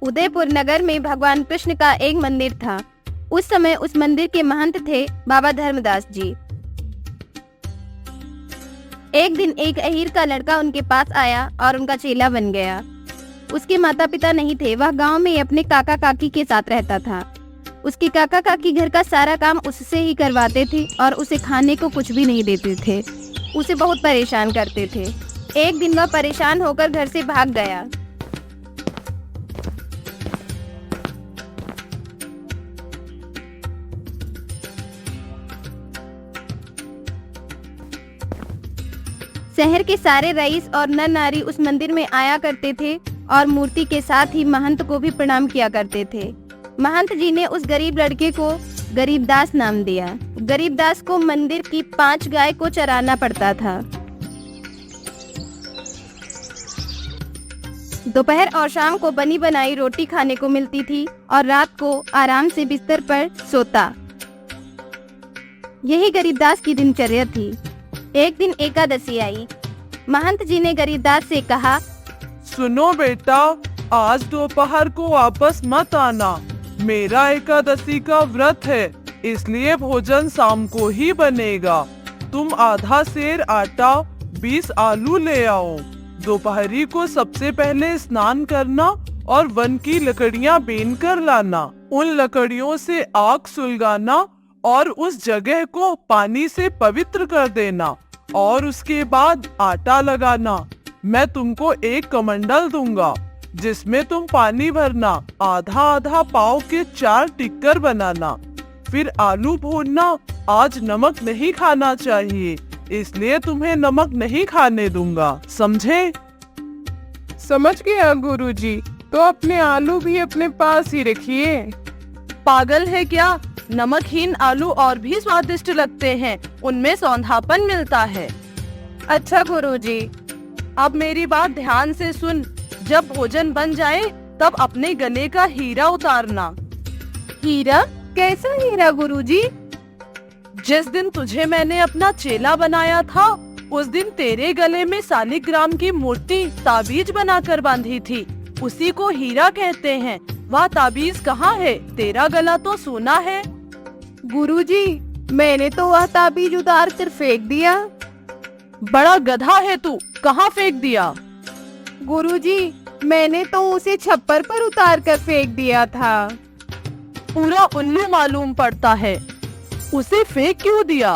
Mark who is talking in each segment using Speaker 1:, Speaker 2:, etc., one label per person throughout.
Speaker 1: उदयपुर नगर में भगवान कृष्ण का एक मंदिर था। उस समय उस मंदिर के महंत थे बाबा धर्मदास जी। एक दिन एक अहीर का लड़का उनके पास आया और उनका चेला बन गया। उसके माता पिता नहीं थे, वह गांव में अपने काका काकी के साथ रहता था। उसके काका काकी घर का सारा काम उससे ही करवाते थे और उसे खाने को कुछ भी नहीं देते थे। उसे बहुत परेशान करते थे। एक दिन वह परेशान होकर घर से भाग गया। शहर के सारे रईस और नर नारी उस मंदिर में आया करते थे और मूर्ति के साथ ही महंत को भी प्रणाम किया करते थे। महंत जी ने उस गरीब लड़के को गरीबदास नाम दिया। गरीबदास को मंदिर की 5 गाय को चराना पड़ता था। दोपहर और शाम को बनी बनाई रोटी खाने को मिलती थी और रात को आराम से बिस्तर पर सोता। यही गरीबदास की दिनचर्या थी। एक दिन एकादशी आई। महंत जी ने गरीबदास से कहा,
Speaker 2: सुनो बेटा, आज दोपहर को वापस मत आना। मेरा एकादशी का व्रत है, इसलिए भोजन शाम को ही बनेगा। तुम आधा सेर आटा, 20 आलू ले आओ। दोपहरी को सबसे पहले स्नान करना और वन की लकड़ियां बीन कर लाना। उन लकड़ियों से आग सुलगाना और उस जगह को पानी से पवित्र कर देना और उसके बाद आटा लगाना। मैं तुमको एक कमंडल दूंगा जिसमें तुम पानी भरना। आधा आधा पाव के 4 टिक्कर बनाना। फिर आलू भूनना। आज नमक नहीं खाना चाहिए, इसलिए तुम्हें नमक नहीं खाने दूंगा, समझे?
Speaker 3: समझ गया गुरुजी। तो अपने आलू भी अपने पास ही रखिए।
Speaker 4: पागल है क्या? नमकहीन आलू और भी स्वादिष्ट लगते हैं, उनमें सौंधापन मिलता है।
Speaker 1: अच्छा गुरुजी।
Speaker 4: अब मेरी बात ध्यान से सुन। जब भोजन बन जाए तब अपने गले का हीरा उतारना।
Speaker 1: हीरा? कैसा हीरा गुरुजी?
Speaker 4: जिस दिन तुझे मैंने अपना चेला बनाया था, उस दिन तेरे गले में शालिग्राम की मूर्ति ताबीज बनाकर बांधी थी। उसी को हीरा कहते हैं। वह ताबीज कहाँ है? तेरा गला तो सोना है।
Speaker 1: गुरुजी, मैंने तो वह ताबीज उतार कर फेंक दिया।
Speaker 4: बड़ा गधा है तू, कहाँ फेंक दिया?
Speaker 1: गुरुजी, मैंने तो उसे छप्पर पर उतार कर फेंक दिया था।
Speaker 4: पूरा उल्लू मालूम पड़ता है। उसे फेंक क्यों दिया?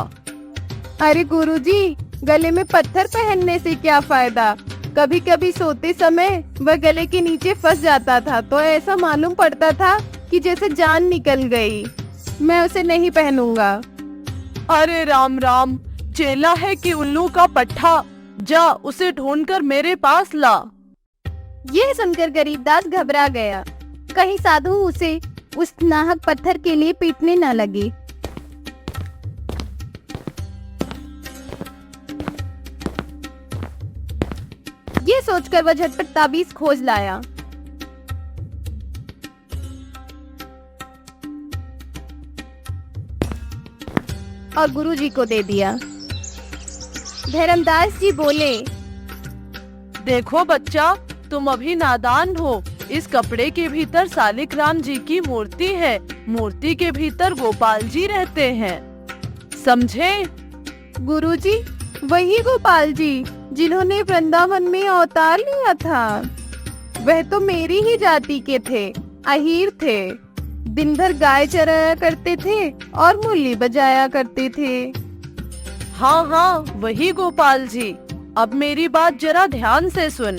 Speaker 1: अरे गुरुजी, गले में पत्थर पहनने से क्या फायदा? कभी कभी सोते समय वह गले के नीचे फंस जाता था तो ऐसा मालूम पड़ता था कि जैसे जान निकल गई। मैं उसे नहीं पहनूंगा।
Speaker 4: अरे राम राम, चेला है कि उल्लू का पट्ठा? जा उसे ढूंढकर मेरे पास ला।
Speaker 1: यह सुनकर गरीबदास घबरा गया, कहीं साधु उसे उस नाहक पत्थर के लिए पीटने न लगे। ये सोचकर वह झटपट ताबीज खोज लाया। और गुरुजी को दे दिया। धर्मदास जी बोले,
Speaker 4: देखो बच्चा, तुम अभी नादान हो। इस कपड़े के भीतर शालिग्राम जी की मूर्ति है। मूर्ति के भीतर गोपाल जी रहते हैं, समझे?
Speaker 1: गुरुजी, वही गोपाल जी जिन्होंने वृंदावन में अवतार लिया था। वह तो मेरी ही जाति के थे, अहीर थे। दिन भर गाय चराया करते थे और मुरली बजाया करते थे।
Speaker 4: हाँ हाँ, वही गोपाल जी। अब मेरी बात जरा ध्यान से सुन।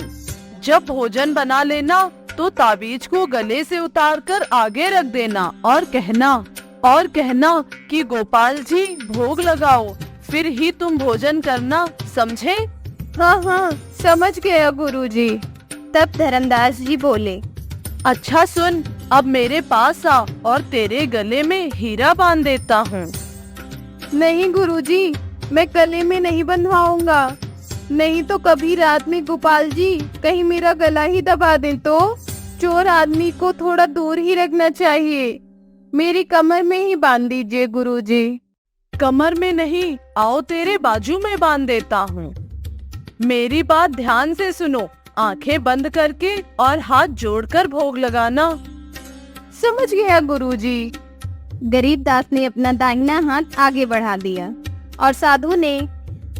Speaker 4: जब भोजन बना लेना तो ताबीज को गले से उतारकर आगे रख देना और कहना कि गोपाल जी भोग लगाओ, फिर ही तुम भोजन करना, समझे?
Speaker 1: हाँ हाँ, समझ गया गुरुजी। तब धर्मदास जी बोले,
Speaker 4: अच्छा सुन, अब मेरे पास आ और तेरे गले में हीरा बांध देता हूँ।
Speaker 1: नहीं गुरुजी, मैं गले में नहीं बंधवाऊंगा। नहीं तो कभी रात में गोपाल जी कहीं मेरा गला ही दबा दे तो? चोर आदमी को थोड़ा दूर ही रखना चाहिए। मेरी कमर में ही बांध दीजिए गुरुजी।
Speaker 4: कमर में नहीं, आओ तेरे बाजू में बांध देता हूँ। मेरी बात ध्यान से सुनो। आंखें बंद करके और हाथ जोड़कर भोग लगाना।
Speaker 3: समझ गया गुरुजी।
Speaker 1: गरीबदास ने अपना दाहिना हाथ आगे बढ़ा दिया और साधु ने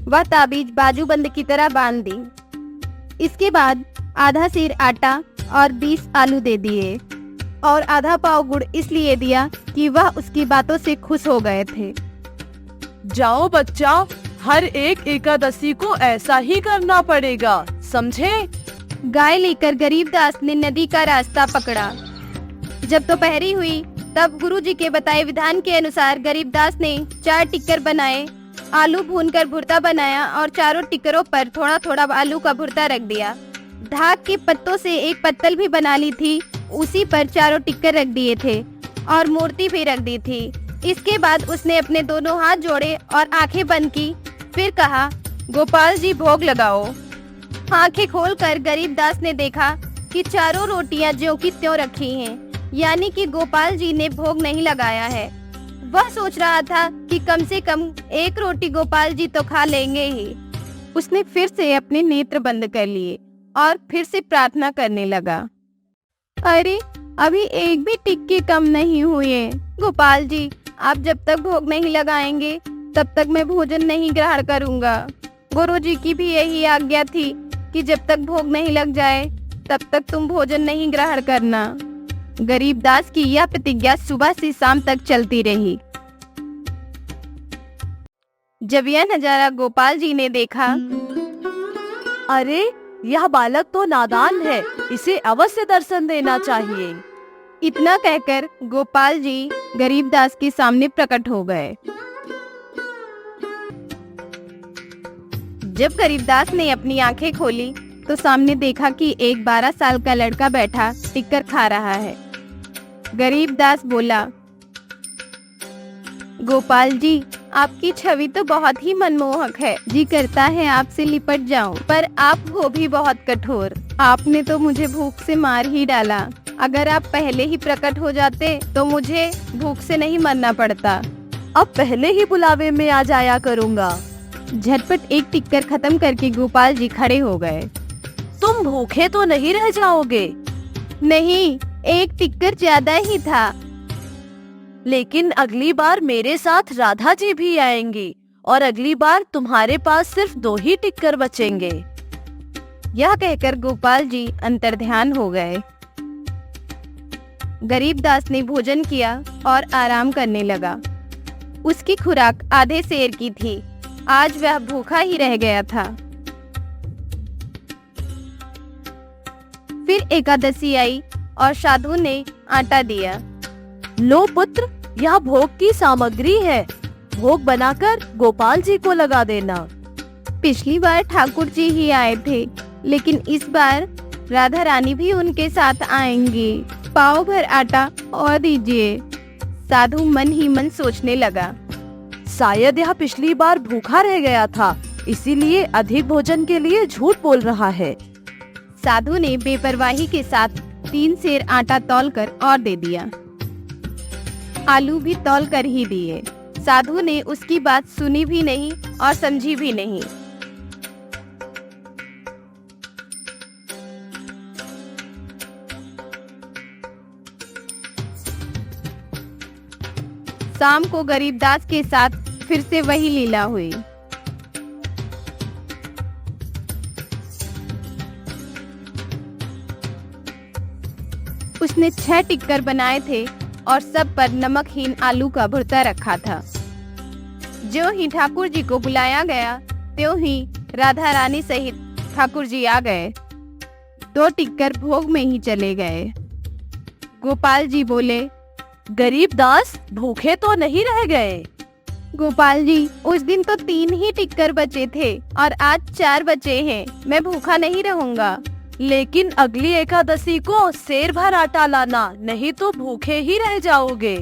Speaker 1: वह ताबीज बाजूबंद की तरह बांध दी। इसके बाद आधा सेर आटा और 20 आलू दे दिए और आधा पाव गुड़ इसलिए दिया कि वह उसकी बातों से खुश हो गए थे।
Speaker 4: जाओ बच्चा, हर एक एकादशी को ऐसा ही करना पड़ेगा, समझे?
Speaker 1: गाय लेकर गरीबदास ने नदी का रास्ता पकड़ा। जब दोपहरी हुई तब गुरुजी के बताए विधान के अनुसार गरीबदास ने 4 टिक्कर बनाए, आलू भूनकर भुर्ता बनाया और चारों टिक्करों पर थोड़ा थोड़ा आलू का भुर्ता रख दिया। धाक के पत्तों से एक पत्तल भी बना ली थी, उसी पर चारों टिक्कर रख दिए थे और मूर्ति भी रख दी थी। इसके बाद उसने अपने दोनों हाथ जोड़े और आंखें बंद की। फिर कहा, गोपाल जी भोग लगाओ। आंखें खोलकर गरीबदास ने देखा कि चारों रोटियां ज्यों की त्यों रखी हैं, यानी कि गोपाल जी ने भोग नहीं लगाया है। वह सोच रहा था कि कम से कम एक रोटी गोपाल जी तो खा लेंगे ही। उसने फिर से अपने नेत्र बंद कर लिए और फिर से प्रार्थना करने लगा। अरे अभी एक भी टिक्के कम नहीं हुए। गोपाल जी, आप जब तक भोग नहीं लगाएंगे तब तक मैं भोजन नहीं ग्रहण करूंगा। गुरुजी की भी यही आज्ञा थी कि जब तक भोग नहीं लग जाए तब तक तुम भोजन नहीं ग्रहण करना। गरीबदास की यह प्रतिज्ञा सुबह से शाम तक चलती रही। जब यह नजारा गोपाल जी ने देखा,
Speaker 4: अरे यह बालक तो नादान है, इसे अवश्य दर्शन देना चाहिए।
Speaker 1: इतना कहकर गोपाल जी गरीबदास के सामने प्रकट हो गए। जब गरीबदास ने अपनी आंखें खोली तो सामने देखा कि एक 12 साल का लड़का बैठा टिक्कर खा रहा है। गरीबदास बोला, गोपाल जी, आपकी छवि तो बहुत ही मनमोहक है। जी करता है आपसे लिपट जाऊं, पर आप हो भी बहुत कठोर। आपने तो मुझे भूख से मार ही डाला। अगर आप पहले ही प्रकट हो जाते तो मुझे भूख से नहीं मरना पड़ता।
Speaker 4: अब पहले ही बुलावे में आ जाया करूँगा।
Speaker 1: झटपट एक टिक्कर खत्म करके गोपाल जी खड़े हो गए।
Speaker 4: तुम भूखे तो नहीं रह जाओगे?
Speaker 1: नहीं, एक टिक्कर ज्यादा ही था।
Speaker 4: लेकिन अगली बार मेरे साथ राधा जी भी आएंगी और अगली बार तुम्हारे पास सिर्फ 2 ही टिक्कर बचेंगे।
Speaker 1: यह कहकर गोपाल जी अंतर्ध्यान हो गए। गरीबदास ने भोजन किया और आराम करने लगा। उसकी खुराक आधे सेर की थी। आज वह भूखा ही रह गया था। फिर एकादशी आई और साधु ने आटा दिया।
Speaker 4: लो पुत्र, यह भोग की सामग्री है। भोग बनाकर गोपाल जी को लगा देना।
Speaker 1: पिछली बार ठाकुर जी ही आए थे, लेकिन इस बार राधा रानी भी उनके साथ आएंगी। पाव भर आटा और दीजिए। साधु मन ही मन सोचने लगा,
Speaker 4: शायद यह पिछली बार भूखा रह गया था, इसीलिए अधिक भोजन के लिए झूठ बोल रहा है।
Speaker 1: साधु ने बेपरवाही के साथ 3 सेर आटा तौलकर और दे दिया। आलू भी तौल कर ही दिए। साधु ने उसकी बात सुनी भी नहीं और समझी भी नहीं। शाम को गरीबदास के साथ फिर से वही लीला हुई। उसने 6 टिक्कर बनाए थे और सब पर नमकहीन आलू का भुर्ता रखा था। जो ही ठाकुर जी को बुलाया गया, त्यों ही राधा रानी सहित ठाकुर जी आ गए। 2 टिक्कर भोग में ही चले गए। गोपाल जी बोले,
Speaker 4: गरीबदास, भूखे तो नहीं रह गए?
Speaker 1: गोपाल जी, उस दिन तो 3 ही टिक्कर बचे थे और आज 4 बचे हैं। मैं भूखा नहीं रहूंगा।
Speaker 4: लेकिन अगली एकादशी को सेर भर आटा लाना, नहीं तो भूखे ही रह जाओगे।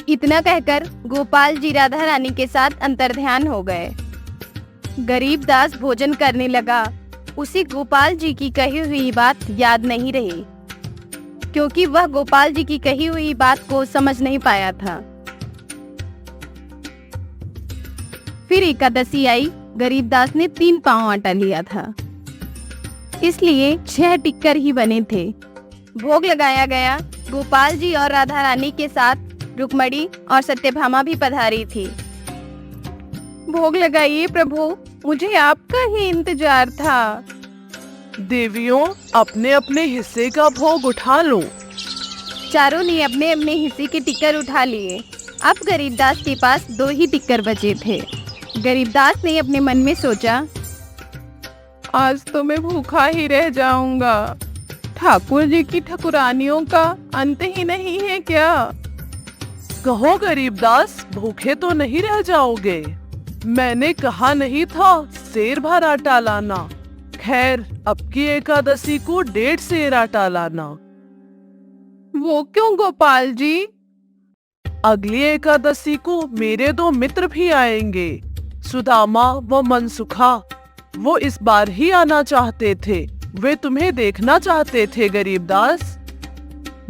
Speaker 1: इतना कहकर गोपाल जी राधा रानी के साथ अंतर्ध्यान हो गए। गरीबदास भोजन करने लगा। उसे गोपाल जी की कही हुई बात याद नहीं रही, क्योंकि वह गोपाल जी की कही हुई बात को समझ नहीं पाया था। फिर एकादशी आई। गरीबदास ने 3 पाव आटा लिया था। इसलिए 6 टिक्कर ही बने थे। भोग लगाया गया। गोपाल जी और राधा रानी के साथ रुक्मणी और सत्यभामा भी पधारी थी। भोग लगाइए प्रभु, मुझे आपका ही इंतजार था।
Speaker 2: देवियों, अपने अपने हिस्से का भोग उठा लो।
Speaker 1: चारों ने अपने अपने हिस्से के टिक्कर उठा लिए। अब गरीबदास के पास 2 ही टिक्कर बचे थे। गरीबदास ने अपने मन में सोचा,
Speaker 3: आज तो मैं भूखा ही रह जाऊंगा। ठाकुर जी की ठकुरानियों का अंत ही नहीं है क्या?
Speaker 2: कहो गरीबदास, भूखे तो नहीं रह जाओगे? मैंने कहा नहीं था सेर भर आटा लाना। खैर, अब की एकादशी को 1.5 सेर आटा लाना।
Speaker 3: वो क्यों गोपाल जी?
Speaker 2: अगली एकादशी को मेरे 2 मित्र भी आएंगे, सुदामा व मनसुखा। वो इस बार ही आना चाहते थे। वे तुम्हें देखना चाहते थे गरीबदास।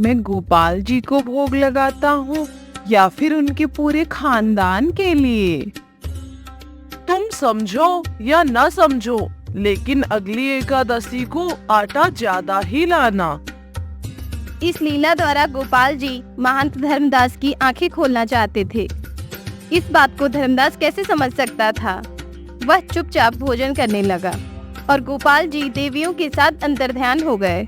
Speaker 3: मैं गोपाल जी को भोग लगाता हूँ या फिर उनके पूरे खानदान के लिए?
Speaker 2: तुम समझो या ना समझो, लेकिन अगली एकादशी को आटा ज्यादा ही लाना।
Speaker 1: इस लीला द्वारा गोपाल जी महंत धर्मदास की आंखें खोलना चाहते थे। इस बात को धर्मदास कैसे समझ सकता था? वह चुपचाप भोजन करने लगा और गोपाल जी देवियों के साथ अंतर्ध्यान हो गए।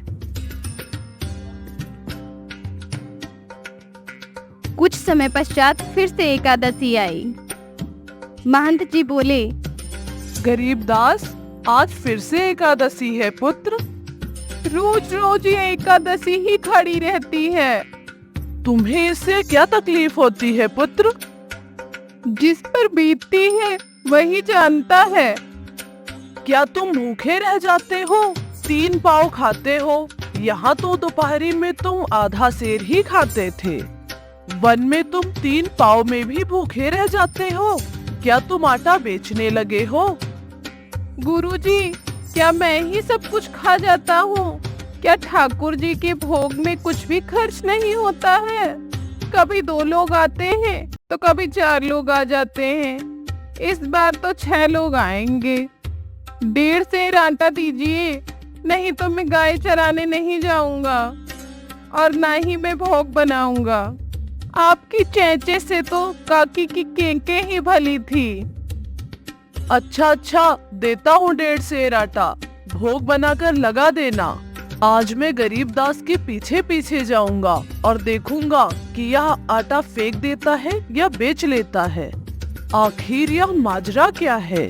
Speaker 1: कुछ समय पश्चात फिर से एकादशी आई। महंत जी बोले,
Speaker 2: गरीबदास, आज फिर से एकादशी है पुत्र।
Speaker 3: रोज रोज ये एकादशी ही खड़ी रहती है।
Speaker 2: तुम्हें इससे क्या तकलीफ होती है पुत्र?
Speaker 3: जिस पर बीतती है वही जानता है।
Speaker 2: क्या तुम भूखे रह जाते हो? 3 पाव खाते हो। यहाँ तो दोपहरी में तुम आधा सेर ही खाते थे। वन में तुम 3 पाव में भी भूखे रह जाते हो। क्या तुम आटा बेचने लगे हो?
Speaker 3: गुरुजी, क्या मैं ही सब कुछ खा जाता हूँ? क्या ठाकुर जी के भोग में कुछ भी खर्च नहीं होता है? कभी 2 लोग आते हैं तो कभी 4 लोग आ जाते हैं। इस बार तो 6 लोग आएंगे। 1.5 सेर आटा दीजिए, नहीं तो मैं गाय चराने नहीं जाऊंगा और ना ही मैं भोग बनाऊंगा। आपकी चेंचे से तो काकी की केंके ही भली थी।
Speaker 2: अच्छा, देता हूँ 1.5 सेर आटा। भोग बनाकर लगा देना। आज मैं गरीबदास के पीछे पीछे जाऊंगा और देखूंगा कि यह आटा फेंक देता है या बेच लेता है। आखिर यह माजरा क्या है?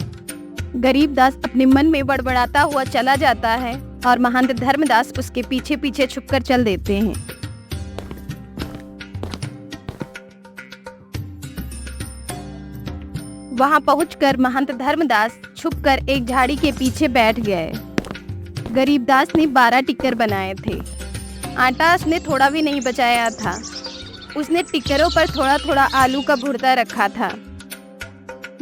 Speaker 1: गरीबदास अपने मन में बड़बड़ाता हुआ चला जाता है और महंत धर्मदास उसके पीछे पीछे छुपकर चल देते हैं। वहां पहुंचकर महंत धर्मदास छुपकर एक झाड़ी के पीछे बैठ गए। गरीबदास ने 12 टिक्कर बनाए थे। आटा उसने थोड़ा भी नहीं बचाया था। उसने टिक्करों पर थोड़ा थोड़ा आलू का भुर्ता रखा था।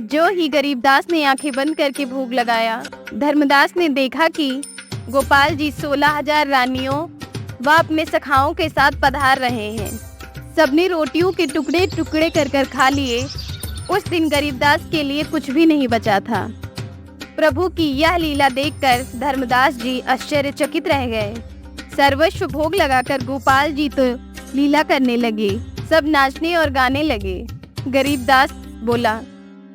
Speaker 1: जो ही गरीबदास ने आंखें बंद करके भोग लगाया, धर्मदास ने देखा कि गोपाल जी 16,000 रानियों व अपने सखाओं के साथ पधार रहे हैं। सबने रोटियों के टुकड़े टुकड़े कर कर खा लिए। उस दिन गरीबदास के लिए कुछ भी नहीं बचा था। प्रभु की यह लीला देखकर धर्मदास जी आश्चर्यचकित रह गए। सर्वस्व भोग लगाकर गोपाल जी तो लीला करने लगे। सब नाचने और गाने लगे। गरीबदास बोला,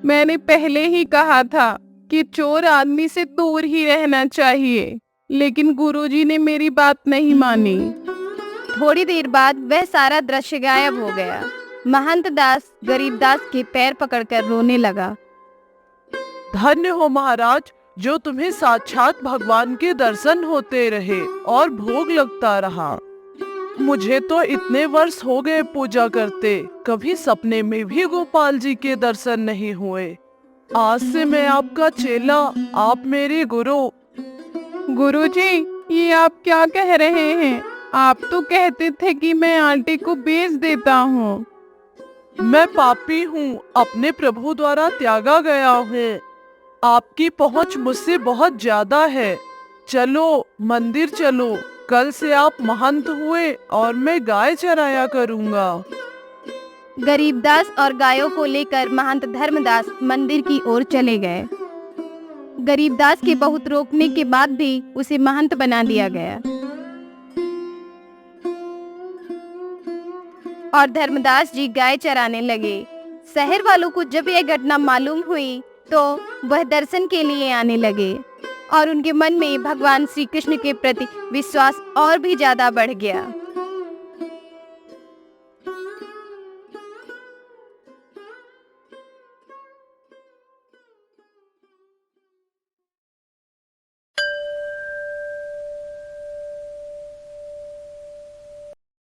Speaker 3: मैंने पहले ही कहा था कि चोर आदमी से दूर ही रहना चाहिए, लेकिन गुरुजी ने मेरी बात नहीं मानी।
Speaker 1: थोड़ी देर बाद वह सारा दृश्य गायब हो गया। महंत दास गरीबदास के पैर पकड़कर रोने लगा।
Speaker 2: धन्य हो महाराज, जो तुम्हें साक्षात भगवान के दर्शन होते रहे और भोग लगता रहा। मुझे तो इतने वर्ष हो गए पूजा करते, कभी सपने में भी गोपाल जी के दर्शन नहीं हुए। आज से मैं आपका चेला, आप मेरे गुरु।
Speaker 3: गुरुजी, ये आप क्या कह रहे हैं? आप तो कहते थे कि मैं आटे को बेच देता हूँ।
Speaker 2: मैं पापी हूँ, अपने प्रभु द्वारा त्यागा गया हूँ। आपकी पहुँच मुझसे बहुत ज्यादा है। चलो मंदिर चलो, कल से आप महंत हुए और मैं गाय चराया करूँगा।
Speaker 1: गरीबदास और गायों को लेकर महंत धर्मदास मंदिर की ओर चले गए। गरीबदास के बहुत रोकने के बाद भी उसे महंत बना दिया गया। और धर्मदास जी गाय चराने लगे। शहर वालों को जब यह घटना मालूम हुई तो वह दर्शन के लिए आने लगे और उनके मन में भगवान श्री कृष्ण के प्रति विश्वास और भी ज्यादा बढ़ गया।